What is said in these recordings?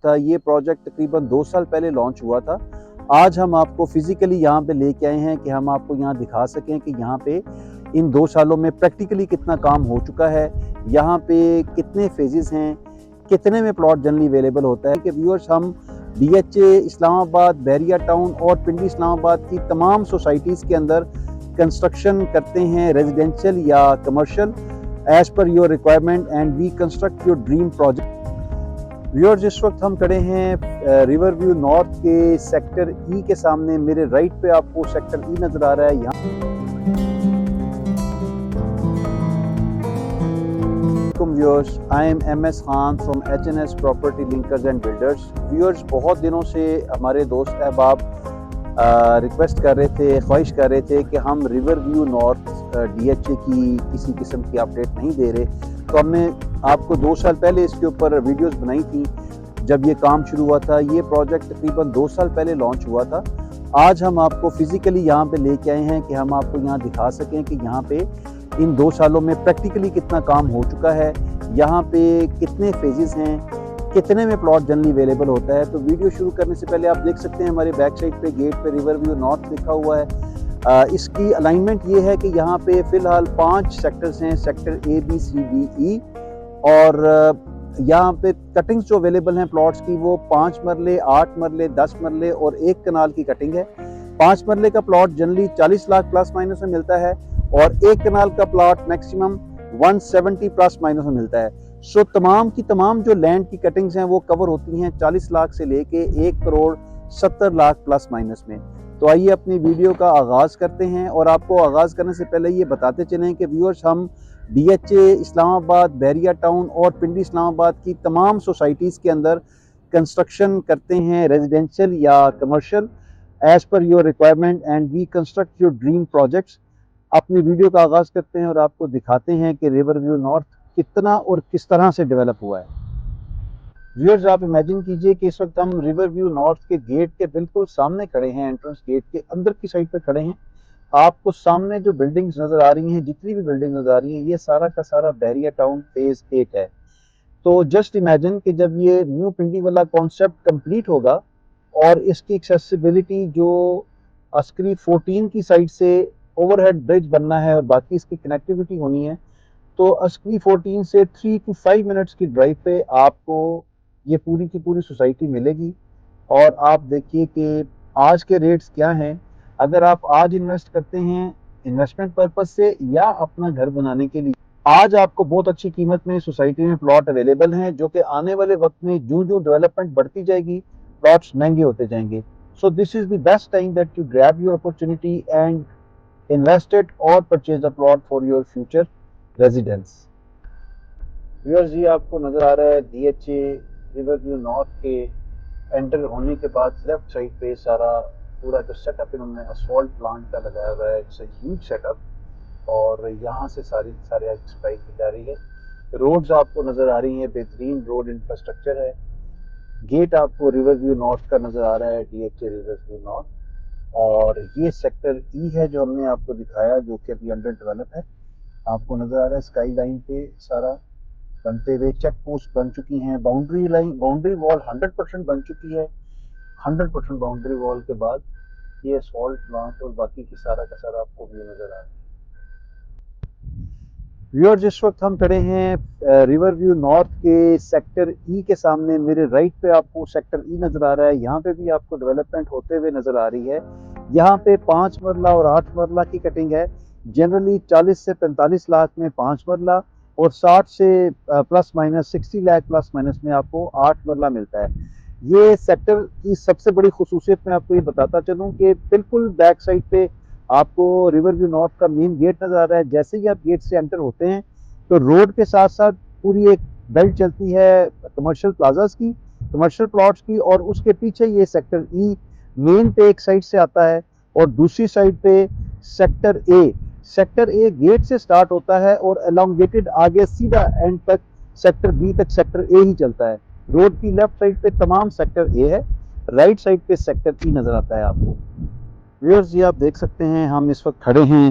था। ये प्रोजेक्ट तकरीबन 2 साल पहले लॉन्च हुआ था। आज हम आपको फिज़िकली यहाँ पे लेके आए हैं कि हम आपको यहाँ दिखा सकें कि यहाँ पे इन 2 सालों में प्रैक्टिकली कितना काम हो चुका है, यहाँ पे कितने फेजेस हैं, कितने में प्लॉट जनरली अवेलेबल होता है। कि व्यूअर्स, हम डीएचए इस्लामाबाद, बहरिया टाउन और पिंडी इस्लामाबाद की तमाम सोसाइटीज़ के अंदर कंस्ट्रक्शन करते हैं, रेजिडेंशियल या commercial, as per your requirement, and we construct your dream project. Viewers, इस वक्त हम खड़े हैं रिवर व्यू नॉर्थ के सेक्टर ई के सामने। मेरे राइट पे आपको सेक्टर ई नजर आ रहा है। यहाँ viewers, I am MS Khan फ्रॉम HNS property linkers and builders. Viewers, बहुत दिनों से हमारे दोस्त अहबाब रिक्वेस्ट कर रहे थे, ख्वाहिश कर रहे थे कि हम रिवर व्यू नॉर्थ DHA की किसी किस्म की अपडेट नहीं दे रहे। तो हमने आपको 2 साल पहले इसके ऊपर वीडियोस बनाई थी जब ये काम शुरू हुआ था। ये प्रोजेक्ट तकरीबन 2 साल पहले लॉन्च हुआ था। आज हम आपको फिज़िकली यहाँ पे लेके आए हैं कि हम आपको यहाँ दिखा सकें कि यहाँ पे इन 2 सालों में प्रैक्टिकली कितना काम हो चुका है, यहाँ पे कितने फेजेस हैं, कितने में प्लॉट जनरली अवेलेबल होता है। तो वीडियो शुरू करने से पहले आप देख सकते हैं हमारे बैक साइड पे गेट पे रिवर व्यू नॉर्थ लिखा हुआ है। इसकी अलाइनमेंट ये है कि यहाँ पे फ़िलहाल 5 सेक्टर्स हैं, sector A, B, C, D, E, और यहाँ पे कटिंग्स जो अवेलेबल हैं प्लॉट्स की वो 5 मरले, 8 मरले, 10 मरले और 1 कनाल की कटिंग है। 5 मरले का plot generally 40 lakh plus minus में मिलता है और 1 कनाल का प्लॉट मैक्सिमम 170 प्लस माइनस में मिलता है। सो तमाम की तमाम जो लैंड की कटिंग्स हैं वो कवर होती हैं 40 लाख से लेके 1 करोड़ 70 लाख प्लस माइनस में। तो आइए अपनी वीडियो का आगाज़ करते हैं। और आपको आगाज़ करने से पहले ये बताते चलें कि व्यूअर्स, हम DHA इस्लामाबाद, बहरिया टाउन और पिंडी इस्लामाबाद की तमाम सोसाइटीज़ के अंदर कंस्ट्रक्शन करते हैं, रेजिडेंशियल या commercial, as per your requirement, and we construct your dream projects. अपनी वीडियो का आगाज़ करते हैं और आपको दिखाते हैं कि रिवर व्यू नॉर्थ कितना और किस तरह से डेवलप हुआ है। व्यूअर्स, आप इमेजिन कीजिए कि इस वक्त हम रिवर व्यू नॉर्थ के गेट के बिल्कुल सामने खड़े हैं, एंट्रेंस गेट के अंदर की साइड पे खड़े हैं। आपको सामने जो बिल्डिंग्स नज़र आ रही हैं, जितनी भी बिल्डिंग नज़र आ रही हैं, ये सारा का सारा बहरिया टाउन फेज़ 8 है। तो जस्ट इमेजिन कि जब ये न्यू पिंडी वाला कॉन्सेप्ट कंप्लीट होगा और इसकी एक्सेसिबिलिटी जो अस्करी 14 की साइड से ओवरहेड ब्रिज बनना है और बाकी इसकी कनेक्टिविटी होनी है, तो अस्करी 14 से 3 to 5 मिनट्स की ड्राइव पे आपको ये पूरी की पूरी सोसाइटी मिलेगी। और आप देखिए कि आज के रेट्स क्या हैं। अगर आप आज इन्वेस्ट करते हैं इन्वेस्टमेंट पर्पज से या अपना घर बनाने के लिए, आज आपको बहुत अच्छी कीमत में सोसाइटी में प्लॉट अवेलेबल हैं, जो कि आने वाले वक्त में जो जो डेवलपमेंट बढ़ती जाएगी प्लॉट्स महंगे होते जाएंगे। So this is the best time that you grab your opportunity and invest it और purchase a plot for your future residence. Viewers, ये आपको नजर आ रहा है DHA रिवर व्यू नॉर्थ के एंटर होने के बाद लेफ्ट साइड पे सारा पूरा जो सेटअप इन्होंने असफॉल्ट प्लांट का लगाया हुआ है। इट्स अ ह्यूज सेटअप और यहाँ से सारी सप्लाई की जा रही है। रोड्स आपको नज़र आ रही हैं, बेहतरीन रोड इंफ्रास्ट्रक्चर है। गेट आपको रिवर व्यू नॉर्थ का नज़र आ रहा है, DHA रिवर व्यू नॉर्थ। और ये सेक्टर ई है जो हमने आपको दिखाया, जो कि अभी अंडर डेवलप है। आपको नज़र आ रहा है स्काई लाइन पे सारा बनते हुए, चेक पोस्ट बन चुकी हैं, बाउंड्री लाइन, बाउंड्री वॉल 100% बन चुकी है। 100% बाउंड्री वॉल के बाद ये असफॉल्ट प्लांट और बाकी की सारा का सारा आपको व्यू नजर आ रहा है। व्यूअर्स, इस वक्त हम खड़े हैं रिवर व्यू नॉर्थ के सेक्टर ई के सामने। मेरे राइट पे आपको सेक्टर ई नजर आ रहा है। यहाँ पे भी आपको डेवलपमेंट होते हुए नजर आ रही है। यहाँ पे 5 मरला और 8 मरला की कटिंग है। जनरली 40 से 45 लाख में 5 मरला और 60 से plus minus 60 lakh plus minus में आपको 8 मरला मिलता है। ये सेक्टर की सबसे बड़ी खुसूसियत मैं आपको ये बताता चलूँ कि बिल्कुल बैक साइड पे आपको रिवर व्यू नॉर्थ का मेन गेट नजर आ रहा है। जैसे ही आप गेट से एंटर होते हैं तो रोड के साथ साथ पूरी एक बेल्ट चलती है कमर्शियल प्लाजास की, कमर्शियल प्लॉट्स की, और उसके पीछे ये सेक्टर ई मेन पे एक साइड से आता है और दूसरी साइड पे सेक्टर ए गेट से स्टार्ट होता है और एलोंगेटेड आगे सीधा एंड तक सेक्टर बी तक सेक्टर ए ही चलता है। रोड की लेफ्ट साइड पे तमाम सेक्टर ए है, राइट साइड पे सेक्टर ई नजर आता है आपको। व्यूअर्स, ये आप देख सकते हैं हम इस वक्त खड़े हैं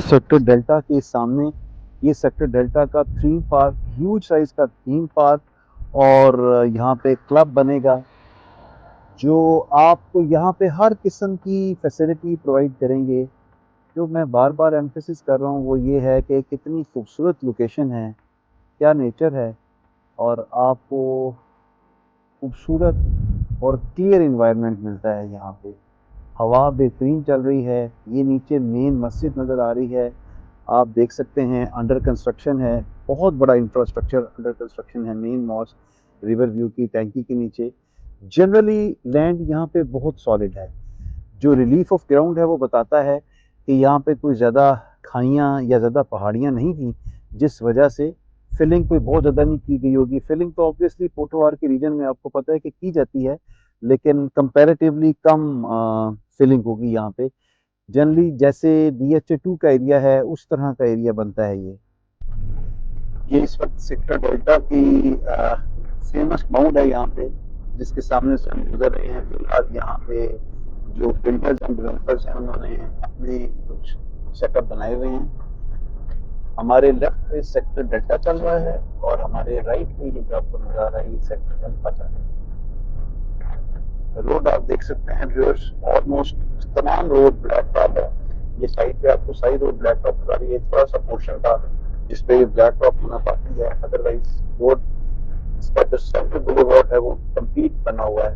सेक्टर डेल्टा के सामने। ये सेक्टर डेल्टा का थीम पार्क, ह्यूज साइज का थीम पार्क और यहाँ पे क्लब बनेगा जो आपको यहाँ पे हर किस्म की फैसिलिटी प्रोवाइड करेंगे। जो मैं बार बार एम्फेसिस कर रहा हूँ वो ये है कि कितनी खूबसूरत लोकेशन है, क्या नेचर है, और आपको खूबसूरत और क्लियर इन्वायरमेंट मिलता है। यहाँ पे हवा बेहतरीन चल रही है। ये नीचे मेन मस्जिद नज़र आ रही है, आप देख सकते हैं अंडर कंस्ट्रक्शन है, बहुत बड़ा इंफ्रास्ट्रक्चर अंडर कंस्ट्रक्शन है मेन मॉस्क रिवर व्यू की टैंकी के नीचे। जनरली लैंड यहाँ पे बहुत सॉलिड है। जो रिलीफ ऑफ ग्राउंड है वो बताता है कि यहाँ पे कोई ज़्यादा खाइयाँ या ज़्यादा पहाड़ियाँ नहीं थी, जिस वजह से फिलिंग कोई बहुत ज़्यादा नहीं की गई होगी। फिलिंग तो ऑब्वियसली पोटोहार के रीजन में आपको पता है कि की जाती है, लेकिन कंपैरेटिवली कम फिलिंग होगी यहाँ पे। जनरली जैसे DHA2 का एरिया है उस तरह का एरिया बनता है ये इस वक्त सेक्टर डेल्टा की फेमस माउंट है यहाँ पे, जिसके सामने से हम गुजर रहे हैं। फिलहाल यहाँ पे जो बिल्डर्स एंड डेवलपर्स हैं उन्होंने अपने कुछ सेटअप बनाए हुए हैं। हमारे लेफ्ट पे सेक्टर डेल्टा चल रहा है और हमारे राइट में ये जो आपको नजर आ रहा है ये सेक्टर अल्फा चल रहा है। रोड आप देख सकते हैं व्यूअर्स, ऑलमोस्ट तमाम रोड ब्लैक टॉप है। ये साइड पे आपको सारी रोड ब्लैक टॉप नजर आ रही है। थोड़ा सा पोर्शन था जिसपे ये ब्लैक टॉप होना बाकी है, अदरवाइज रोड इसका जो सेंट्रल बुलेवार्ड है वो कंप्लीट बना हुआ है।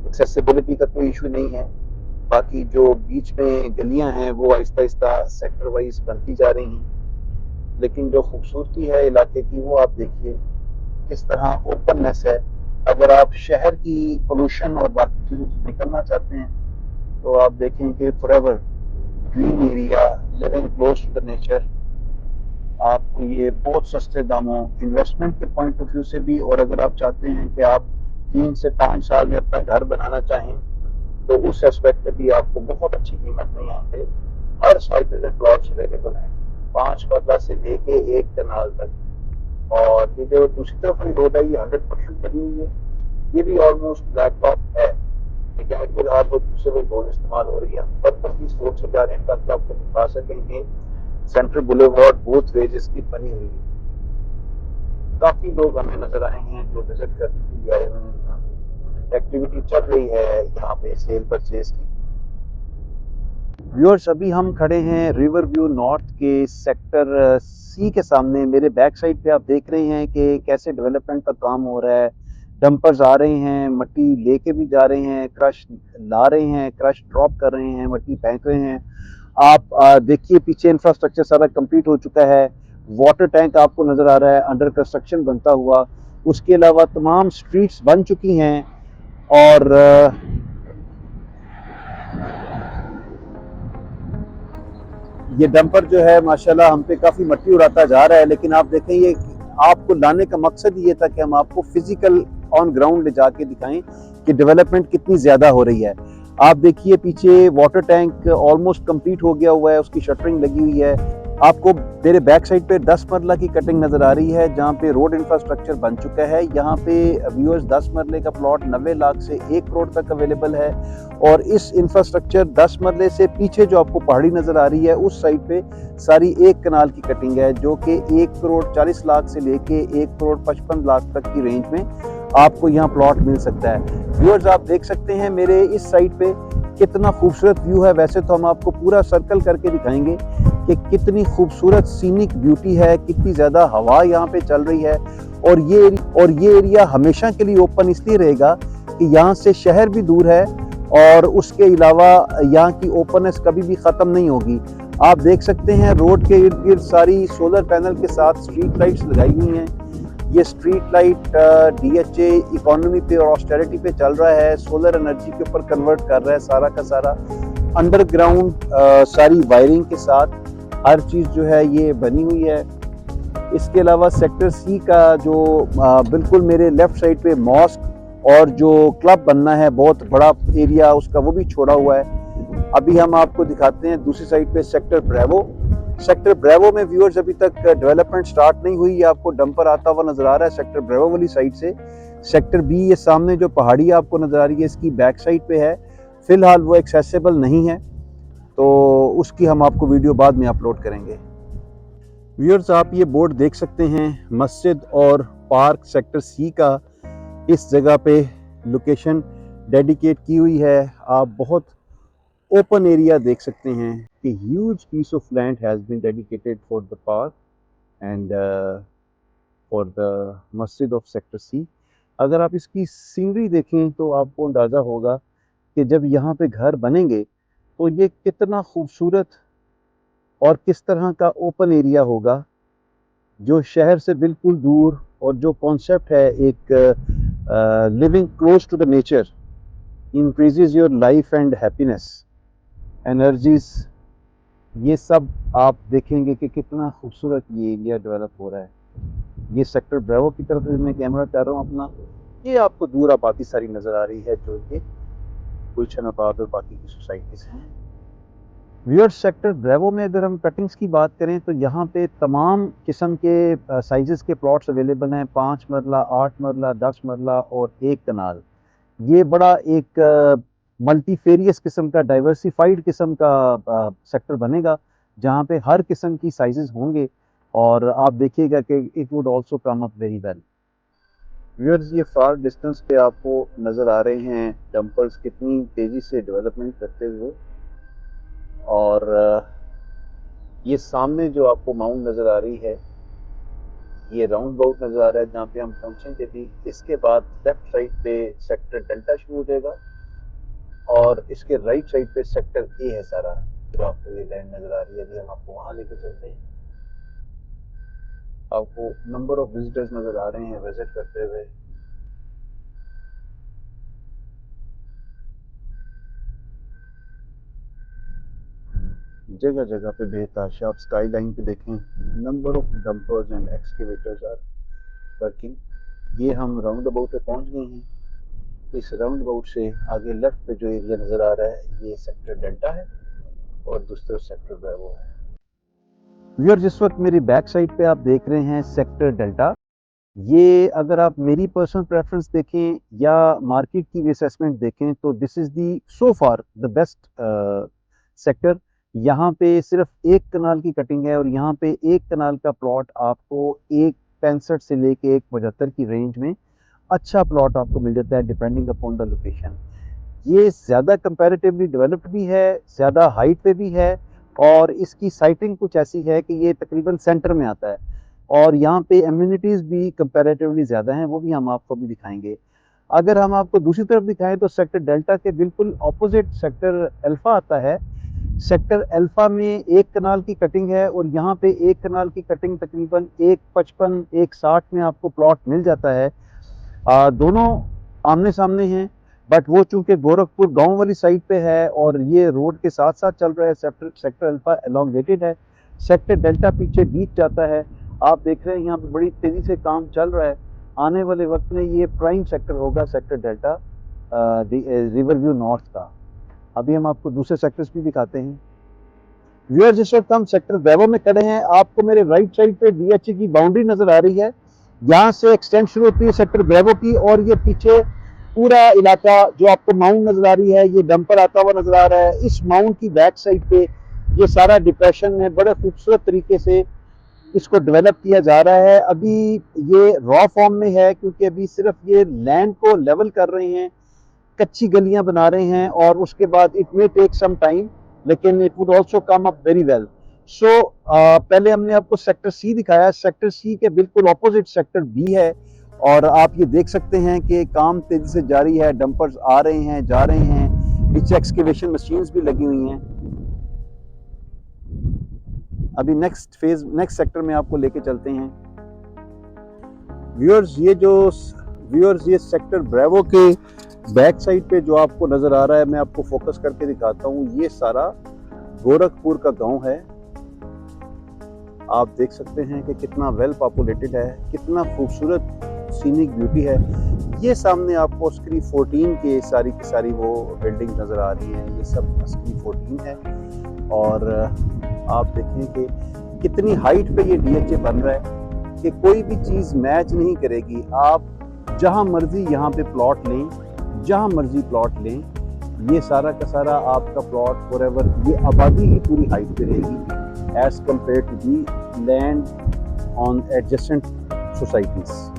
एक्सेसिबिलिटी का कोई इशू नहीं है। बाकी जो बीच में गलियां हैं वो आहिस्ता आहिस्ता सेक्टर वाइज बनती जा रही हैं, लेकिन जो खूबसूरती है इलाके की वो आप देखिए किस तरह ओपननेस है। अगर आप शहर की पोल्यूशन और बाकी चीजों से निकलना चाहते हैं तो आप देखें कि forever green area, living close to the nature, आपको ये बहुत सस्ते दामों इन्वेस्टमेंट के पॉइंट ऑफ व्यू से भी, और अगर आप चाहते हैं कि आप 3 से 5 साल में अपना घर बनाना चाहें तो उस एस्पेक्ट में भी आपको बहुत अच्छी कीमत में यहाँ पे हर साइड पे प्लॉट्स अवेलेबल हैं, 5 मरला से लेके 1 कनाल तक। और ये जो दूसरी तरफ की रोड है ये 100% बनी हुई है, ये भी ऑलमोस्ट ब्लैक टॉप है, लेकिन फिलहाल वो दूसरे रोड इस्तेमाल हो रही है। पर्पस इस रोड से जा रहे हैं ताकि आपको दिखा सकेंगे सेंट्रल बुलेवार्ड बोथ वेज की बनी हुई है। काफी लोग हमें नजर आए हैं जो विजिट करने के लिए आए हुए हैं। एक्टिविटी चल रही है यहाँ पे सेल परचेज की। व्यूअर्स, अभी हम खड़े हैं रिवर व्यू नॉर्थ के सेक्टर C के सामने। मेरे बैक साइड पे आप देख रहे हैं कि कैसे डेवलपमेंट का काम हो रहा है। डंपर्स आ रहे हैं, मट्टी लेके भी जा रहे हैं, क्रश ला रहे हैं, क्रश ड्रॉप कर रहे हैं, मट्टी फेंक रहे हैं। आप देखिए पीछे इंफ्रास्ट्रक्चर सारा कंप्लीट हो चुका है। वाटर टैंक आपको नज़र आ रहा है अंडर कंस्ट्रक्शन बनता हुआ। उसके अलावा तमाम स्ट्रीट्स बन चुकी हैं और ये डंपर जो है माशाल्लाह हम पे काफ़ी मट्टी उड़ाता जा रहा है, लेकिन आप देखें ये आपको लाने का मकसद ये था कि हम आपको फिजिकल ऑन ग्राउंड ले जाके दिखाएं कि डेवलपमेंट कितनी ज़्यादा हो रही है। आप देखिए पीछे वाटर टैंक ऑलमोस्ट कंप्लीट हो गया हुआ है, उसकी शटरिंग लगी हुई है। आपको मेरे बैक साइड पे 10 मरला की कटिंग नज़र आ रही है जहाँ पे रोड इंफ्रास्ट्रक्चर बन चुका है। यहाँ पे व्यूअर्स 10 मरले का प्लॉट 90 लाख से 1 करोड़ तक अवेलेबल है। और इस इंफ्रास्ट्रक्चर 10 मरले से पीछे जो आपको पहाड़ी नज़र आ रही है उस साइड पे सारी 1 कनाल की कटिंग है, जो कि 1 करोड़ 40 लाख से लेके 1 करोड़ 55 लाख तक की रेंज में आपको यहाँ प्लॉट मिल सकता है। व्यूअर्स, आप देख सकते हैं मेरे इस साइड पे कितना खूबसूरत व्यू है। वैसे तो हम आपको पूरा सर्कल करके दिखाएंगे कि कितनी खूबसूरत सीनिक ब्यूटी है, कितनी ज़्यादा हवा यहाँ पे चल रही है। और ये एरिया हमेशा के लिए ओपन इसलिए रहेगा कि यहाँ से शहर भी दूर है और उसके अलावा यहाँ की ओपननेस कभी भी ख़त्म नहीं होगी। आप देख सकते हैं रोड के इर्द गिर्द सारी सोलर पैनल के साथ स्ट्रीट लाइट्स लगाई हुई हैं। ये स्ट्रीट लाइट DHA इकोनॉमी पे और ऑस्टेरिटी पे चल रहा है, सोलर एनर्जी के ऊपर कन्वर्ट कर रहा है सारा का सारा। अंडरग्राउंड सारी वायरिंग के साथ हर चीज़ जो है ये बनी हुई है। इसके अलावा सेक्टर C का जो बिल्कुल मेरे लेफ्ट साइड पे मॉस्क और जो क्लब बनना है बहुत बड़ा एरिया उसका, वो भी छोड़ा हुआ है। अभी हम आपको दिखाते हैं दूसरी साइड पे सेक्टर ब्रेवो। सेक्टर ब्रेवो में व्यूअर्स अभी तक डेवलपमेंट स्टार्ट नहीं हुई। ये आपको डंपर आता हुआ नजर आ रहा है सेक्टर ब्रेवो वाली साइड से। सेक्टर B ये सामने जो पहाड़ी आपको नजर आ रही है इसकी बैक साइड पे है, फिलहाल वो एक्सेसिबल नहीं है, तो उसकी हम आपको वीडियो बाद में अपलोड करेंगे। व्यूअर्स, आप ये बोर्ड देख सकते हैं, मस्जिद और पार्क सेक्टर सी का इस जगह पे लोकेशन डेडिकेट की हुई है। आप बहुत ओपन एरिया देख सकते हैं कि huge piece of land has been dedicated for the park and for the मस्जिद ऑफ सेक्टर सी। अगर आप इसकी सीनरी देखें तो आपको अंदाज़ा होगा कि जब यहाँ पे घर बनेंगे तो ये कितना खूबसूरत और किस तरह का ओपन एरिया होगा, जो शहर से बिल्कुल दूर, और जो कॉन्सेप्ट है एक living close to the nature increases your life and happiness energies, ये सब आप देखेंगे कि कितना खूबसूरत ये एरिया डेवलप हो रहा है। ये सेक्टर ब्रेवो की तरफ मैं कैमरा कर रहा हूँ अपना, ये आपको दूर आबादी सारी नज़र आ रही है जो ये गुलशनाबाद और बाकी की सोसाइटीज़ हैं। व्यूअर्स, सेक्टर ब्रेवो में अगर हम कटिंग्स की बात करें तो यहाँ पे तमाम किस्म के साइज़ के प्लॉट्स अवेलेबल हैं। 5 मरला, 8 मरला, 10 मरला और 1 कनाल। ये बड़ा एक मल्टीफेरियस किस्म का, डाइवर्सिफाइड किस्म का सेक्टर बनेगा जहाँ पे हर किस्म की साइजेस होंगे, और आप देखिएगा कि it would also come up very well. Viewers, ये फार डिस्टेंस पे आपको नज़र आ रहे हैं डंपर्स कितनी तेज़ी से डेवलपमेंट करते हुए, और ये सामने जो आपको माउंट नज़र आ रही है, ये राउंड बाउट नज़र आ रहा है जहाँ पे हम पहुँचेंगे भी। इसके बाद लेफ्ट साइड पे सेक्टर डेल्टा शुरू हो जाएगा और इसके राइट साइड पे सेक्टर ए है सारा, जो आपको ये लैंड नज़र आ रही है। अभी हम आपको वहाँ लेकर चलते हैं। आपको नंबर ऑफ विजिटर्स नज़र आ रहे हैं विजिट करते हुए। जगह जगह पे बेहताशा, आप स्काई लाइन पे देखें, number of dumpers and excavators are working. ये हम राउंड अबाउट पे पहुंच गए हैं। इस राउंड अबाउट से आगे लेफ्ट पे जो एरिया नज़र आ रहा है, ये सेक्टर डेल्टा है और दूसरा सेक्टर ब्रेवो है। व्यूअर, जिस वक्त मेरी बैक साइड पे आप देख रहे हैं सेक्टर डेल्टा, ये अगर आप मेरी पर्सनल प्रेफरेंस देखें या मार्केट की असेसमेंट देखें तो this is the so far the best sector. यहाँ पे सिर्फ 1 कनाल की कटिंग है और यहाँ पे 1 कनाल का प्लॉट आपको 1.65 से लेके 1.75 की रेंज में अच्छा प्लॉट आपको मिल जाता है डिपेंडिंग अपॉन द लोकेशन। ये ज़्यादा कंपैरेटिवली डेवलप्ड भी है, ज़्यादा हाइट पे भी है, और इसकी साइटिंग कुछ ऐसी है कि ये तकरीबन सेंटर में आता है, और यहाँ पे एम्यूनिटीज़ भी कंपैरेटिवली ज़्यादा हैं, वो भी हम आपको भी दिखाएंगे। अगर हम आपको दूसरी तरफ दिखाएं तो सेक्टर डेल्टा के बिल्कुल ऑपोजिट सेक्टर अल्फ़ा आता है। सेक्टर अल्फ़ा में 1 कनाल की कटिंग है और यहाँ पे 1 कनाल की कटिंग तकरीबन 1.55 1.60 में आपको प्लॉट मिल जाता है। दोनों आमने सामने हैं, बट वो चूंकि गोरखपुर गांव वाली साइड पे है और ये रोड के साथ साथ चल रहा है, सेक्टर अल्फा एलोंगेटेड है, सेक्टर डेल्टा पीछे डीप जाता है। आप देख रहे हैं यहाँ पे बड़ी तेज़ी से काम चल रहा है। आने वाले वक्त में ये प्राइम सेक्टर होगा sector delta river view north का। अभी हम आपको दूसरे सेक्टर्स भी दिखाते हैं। व्यूअर, जिस वक्त हम सेक्टर ब्रेवो में खड़े हैं, आपको मेरे राइट साइड पे डीएचए की बाउंड्री नज़र आ रही है। यहाँ से एक्सटेंड शुरू होती है सेक्टर ब्रेवो की, और ये पीछे पूरा इलाका जो आपको माउंट नज़र आ रही है, ये डंपर आता हुआ नज़र आ रहा है। इस माउंट की बैक साइड पे ये सारा डिप्रेशन है, बड़े खूबसूरत तरीके से इसको डेवलप किया जा रहा है। अभी ये रॉ फॉर्म में है क्योंकि अभी सिर्फ ये लैंड को लेवल कर रहे हैं, कच्ची गलियां बना रहे हैं, और उसके बाद it may take some time, लेकिन it would also come up very well. So पहले हमने आपको सेक्टर सी दिखाया। सेक्टर सी के बिल्कुल ऑपोजिट सेक्टर बी है, और आप ये देख सकते हैं कि काम तेजी से जारी है। डंपर्स आ रहे हैं, जा रहे हैं, पीछे एक्सकेवेशन मशीन्स भी लगी हुई हैं। अभी नेक्स्ट सेक्टर में आपको लेके चलते हैं। व्यूअर्स, ये सेक्टर ब्रेवो के बैक साइड पे जो आपको नज़र आ रहा है, मैं आपको फोकस करके दिखाता हूँ। ये सारा गोरखपुर का गांव है। आप देख सकते हैं कि कितना वेल पॉपुलेटेड है, कितना खूबसूरत सीनिक ब्यूटी है। ये सामने आपको स्क्री 14 के सारी की सारी वो बिल्डिंग नज़र आ रही हैं। ये सब स्क्री 14 है, और आप देखें कि कितनी हाइट पे ये डीएचए बन रहा है कि कोई भी चीज़ मैच नहीं करेगी। आप जहाँ मर्जी यहाँ पे प्लॉट लें, जहाँ मर्जी प्लॉट लें, ये सारा का सारा आपका प्लॉट फॉरएवर, ये आबादी ही पूरी हाइट पे रहेगी as compare to the land on adjacent societies.